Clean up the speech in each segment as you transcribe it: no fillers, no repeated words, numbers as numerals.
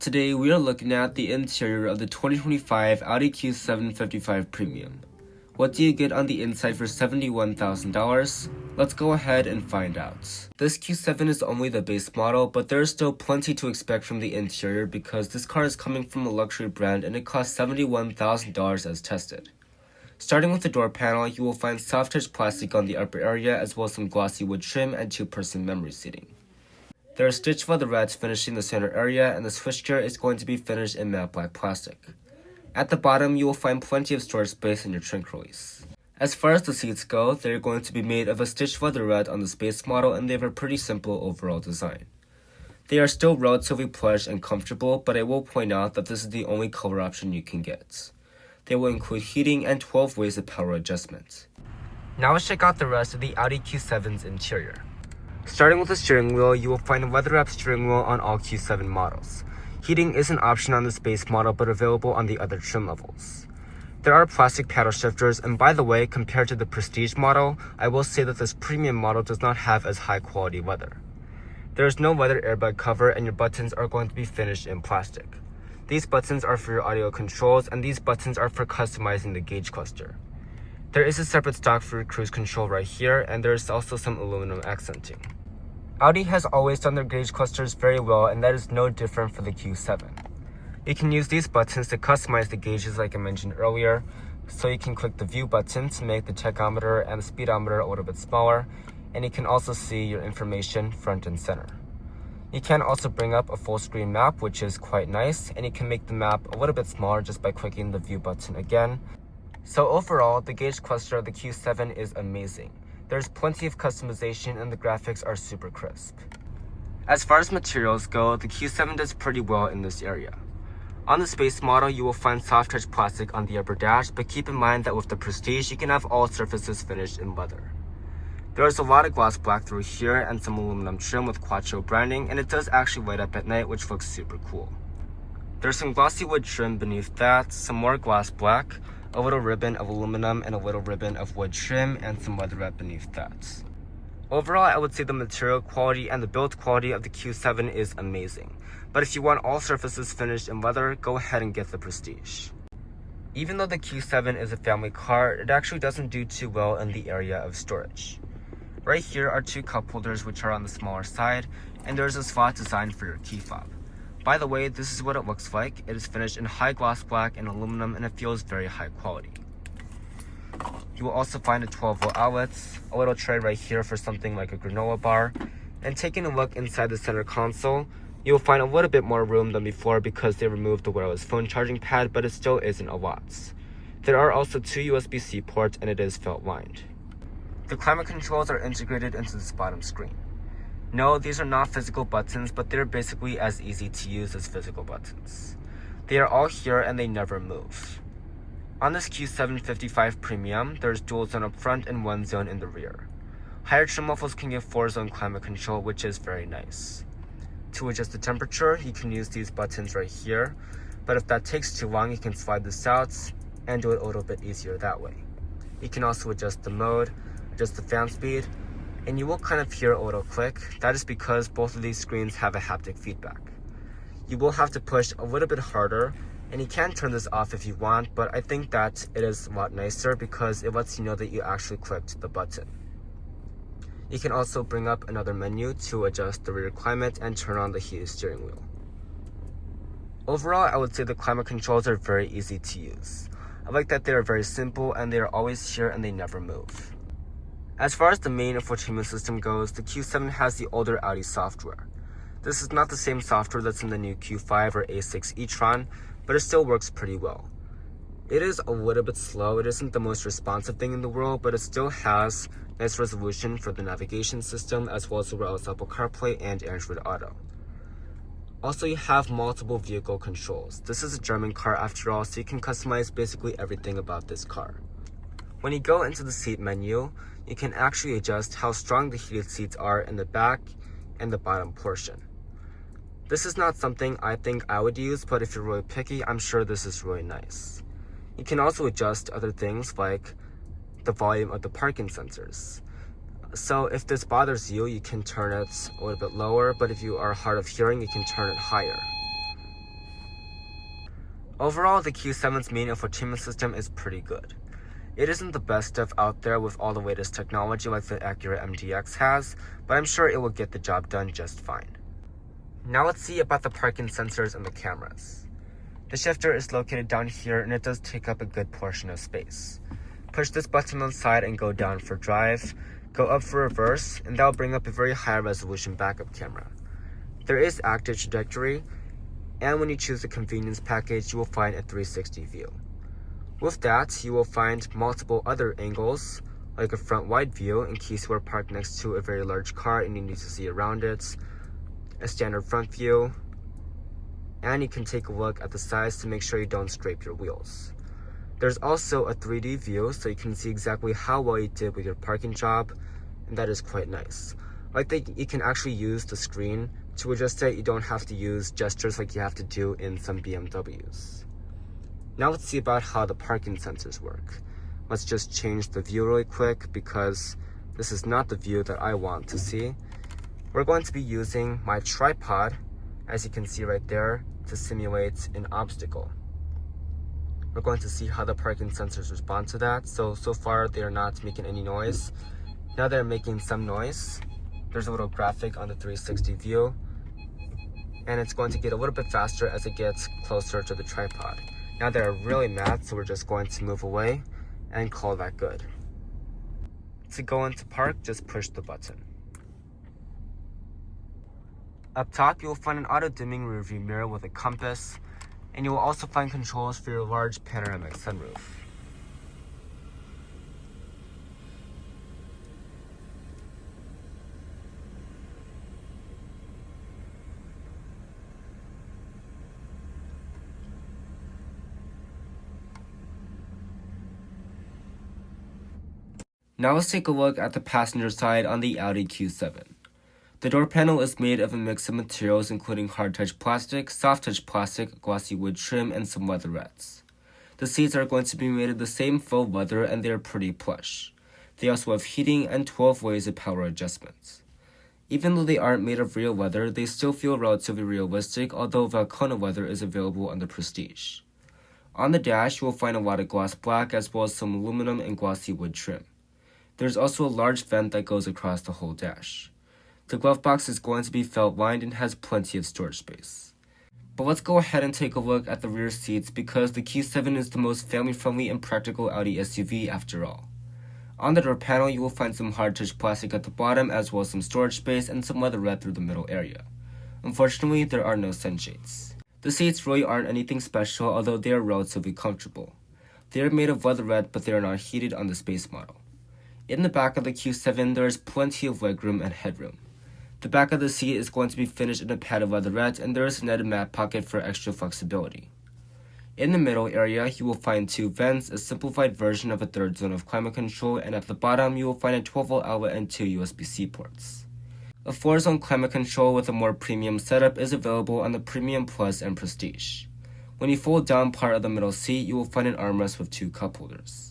Today we are looking at the interior of the 2025 Audi Q7 55 Premium. What do you get on the inside for $71,000? Let's go ahead and find out. This Q7 is only the base model, but there is still plenty to expect from the interior because this car is coming from a luxury brand and it costs $71,000 as tested. Starting with the door panel, you will find soft touch plastic on the upper area as well as some glossy wood trim and 2-person memory seating. There are stitched leatherettes finishing the center area, and the switchgear is going to be finished in matte black plastic. At the bottom, you will find plenty of storage space in your trunk release. As far as the seats go, they are going to be made of a stitched leatherette on the base model, and they have a pretty simple overall design. They are still relatively plush and comfortable, but I will point out that this is the only color option you can get. They will include heating and 12 ways of power adjustment. Now let's check out the rest of the Audi Q7's interior. Starting with the steering wheel, you will find a leather-wrapped steering wheel on all Q7 models. Heating is an option on this base model but available on the other trim levels. There are plastic paddle shifters, and by the way, compared to the Prestige model, I will say that this premium model does not have as high quality leather. There is no leather airbag cover, and your buttons are going to be finished in plastic. These buttons are for your audio controls, and these buttons are for customizing the gauge cluster. There is a separate stalk for your cruise control right here, and there is also some aluminum accenting. Audi has always done their gauge clusters very well, and that is no different for the Q7. You can use these buttons to customize the gauges like I mentioned earlier, so you can click the view button to make the tachometer and the speedometer a little bit smaller, and you can also see your information front and center. You can also bring up a full screen map, which is quite nice, and you can make the map a little bit smaller just by clicking the view button again. So overall, the gauge cluster of the Q7 is amazing. There's plenty of customization and the graphics are super crisp. As far as materials go, the Q7 does pretty well in this area. On the base model, you will find soft touch plastic on the upper dash, but keep in mind that with the Prestige, you can have all surfaces finished in leather. There is a lot of gloss black through here and some aluminum trim with Quattro branding, and it does actually light up at night, which looks super cool. There's some glossy wood trim beneath that, some more gloss black, a little ribbon of aluminum and a little ribbon of wood trim, and some leatherette beneath that. Overall, I would say the material quality and the build quality of the Q7 is amazing, but if you want all surfaces finished in leather, go ahead and get the Prestige. Even though the Q7 is a family car, it actually doesn't do too well in the area of storage. Right here are 2 cup holders which are on the smaller side, and there's a slot designed for your key fob. By the way, this is what it looks like. It is finished in high gloss black and aluminum, and it feels very high quality. You will also find a 12-volt outlets, a little tray right here for something like a granola bar, and taking a look inside the center console, you will find a little bit more room than before because they removed the wireless phone charging pad, but it still isn't a lot. There are also 2 USB-C ports, and it is felt lined. The climate controls are integrated into this bottom screen. No, these are not physical buttons, but they're basically as easy to use as physical buttons. They are all here and they never move. On this Q7 55 Premium, there's dual zone up front and 1 zone in the rear. Higher trim levels can give 4-zone climate control, which is very nice. To adjust the temperature, you can use these buttons right here, but if that takes too long, you can slide this out and do it a little bit easier that way. You can also adjust the mode, adjust the fan speed, and you will kind of hear a little click. That is because both of these screens have a haptic feedback. You will have to push a little bit harder, and you can turn this off if you want, but I think that it is a lot nicer because it lets you know that you actually clicked the button. You can also bring up another menu to adjust the rear climate and turn on the heated steering wheel. Overall, I would say the climate controls are very easy to use. I like that they are very simple and they are always here and they never move. As far as the main infotainment system goes, the Q7 has the older Audi software. This is not the same software that's in the new Q5 or A6 e-tron, but it still works pretty well. It is a little bit slow. It isn't the most responsive thing in the world, but it still has nice resolution for the navigation system as well as Apple CarPlay and Android Auto. Also, you have multiple vehicle controls. This is a German car after all, so you can customize basically everything about this car. When you go into the seat menu, you can actually adjust how strong the heated seats are in the back and the bottom portion. This is not something I think I would use, but if you're really picky, I'm sure this is really nice. You can also adjust other things like the volume of the parking sensors. So if this bothers you, you can turn it a little bit lower, but if you are hard of hearing, you can turn it higher. Overall, the Q7's main infotainment system is pretty good. It isn't the best stuff out there with all the latest technology like the Acura MDX has, but I'm sure it will get the job done just fine. Now let's see about the parking sensors and the cameras. The shifter is located down here and it does take up a good portion of space. Push this button on the side and go down for drive, go up for reverse, and that will bring up a very high resolution backup camera. There is active trajectory, and when you choose the convenience package, you will find a 360 view. With that, you will find multiple other angles, like a front wide view in case you are parked next to a very large car and you need to see around it, a standard front view, and you can take a look at the sides to make sure you don't scrape your wheels. There's also a 3D view so you can see exactly how well you did with your parking job, and that is quite nice. Like that you can actually use the screen to adjust it. You don't have to use gestures like you have to do in some BMWs. Now let's see about how the parking sensors work. Let's just change the view really quick because this is not the view that I want to see. We're going to be using my tripod, as you can see right there, to simulate an obstacle. We're going to see how the parking sensors respond to that. So far they are not making any noise. Now they're making some noise. There's a little graphic on the 360 view, and it's going to get a little bit faster as it gets closer to the tripod. Now they're really mad, so we're just going to move away and call that good. To go into park, just push the button. Up top, you will find an auto-dimming rearview mirror with a compass, and you will also find controls for your large panoramic sunroof. Now let's take a look at the passenger side on the Audi Q7. The door panel is made of a mix of materials including hard-touch plastic, soft-touch plastic, glossy wood trim, and some leatherettes. The seats are going to be made of the same faux leather and they are pretty plush. They also have heating and 12 ways of power adjustments. Even though they aren't made of real leather, they still feel relatively realistic, although Valcona leather is available on the Prestige. On the dash, you will find a lot of gloss black as well as some aluminum and glossy wood trim. There's also a large vent that goes across the whole dash. The glove box is going to be felt lined and has plenty of storage space. But let's go ahead and take a look at the rear seats because the Q7 is the most family-friendly and practical Audi SUV after all. On the door panel, you will find some hard-touch plastic at the bottom as well as some storage space and some leatherette through the middle area. Unfortunately, there are no sunshades. The seats really aren't anything special, although they are relatively comfortable. They are made of leatherette, but they are not heated on the Space model. In the back of the Q7, there is plenty of legroom and headroom. The back of the seat is going to be finished in a padded leatherette, and there is a netted mat pocket for extra flexibility. In the middle area, you will find two vents, a simplified version of a third zone of climate control, and at the bottom, you will find a 12-volt outlet and two USB-C ports. A 4-zone climate control with a more premium setup is available on the Premium Plus and Prestige. When you fold down part of the middle seat, you will find an armrest with two cup holders.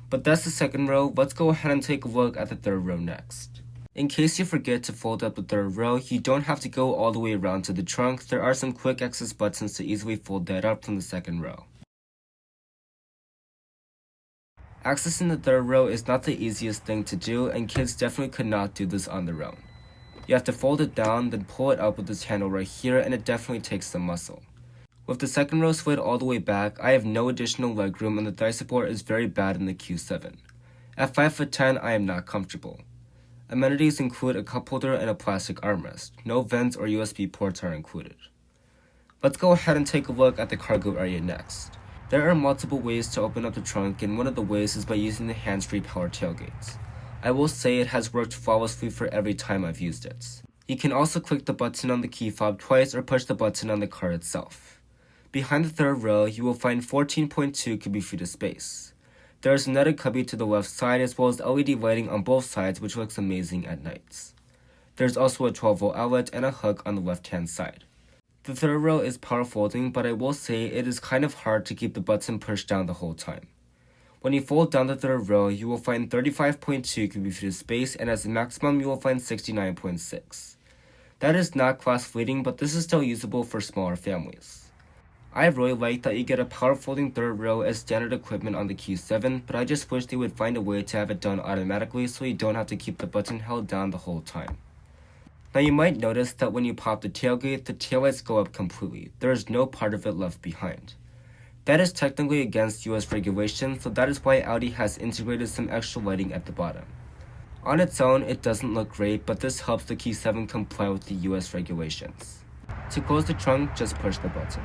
But that's the second row. Let's go ahead and take a look at the third row next. In case you forget to fold up the third row, you don't have to go all the way around to the trunk. There are some quick access buttons to easily fold that up from the second row. Accessing the third row is not the easiest thing to do, and kids definitely could not do this on their own. You have to fold it down, then pull it up with this handle right here, and it definitely takes some muscle. With the second row slid all the way back, I have no additional legroom and the thigh support is very bad in the Q7. At 5'10", I am not comfortable. Amenities include a cup holder and a plastic armrest. No vents or USB ports are included. Let's go ahead and take a look at the cargo area next. There are multiple ways to open up the trunk, and one of the ways is by using the hands-free power tailgates. I will say it has worked flawlessly for every time I've used it. You can also click the button on the key fob twice or push the button on the car itself. Behind the third row, you will find 14.2 cubic feet of space. There is a netted cubby to the left side as well as LED lighting on both sides, which looks amazing at nights. There's also a 12-volt outlet and a hook on the left-hand side. The third row is power folding, but I will say it is kind of hard to keep the button pushed down the whole time. When you fold down the third row, you will find 35.2 cubic feet of space, and as a maximum, you will find 69.6. That is not class-leading, but this is still usable for smaller families. I really like that you get a power folding third row as standard equipment on the Q7, but I just wish they would find a way to have it done automatically so you don't have to keep the button held down the whole time. Now you might notice that when you pop the tailgate, the taillights go up completely. There is no part of it left behind. That is technically against US regulations, so that is why Audi has integrated some extra lighting at the bottom. On its own, it doesn't look great, but this helps the Q7 comply with the US regulations. To close the trunk, just push the button.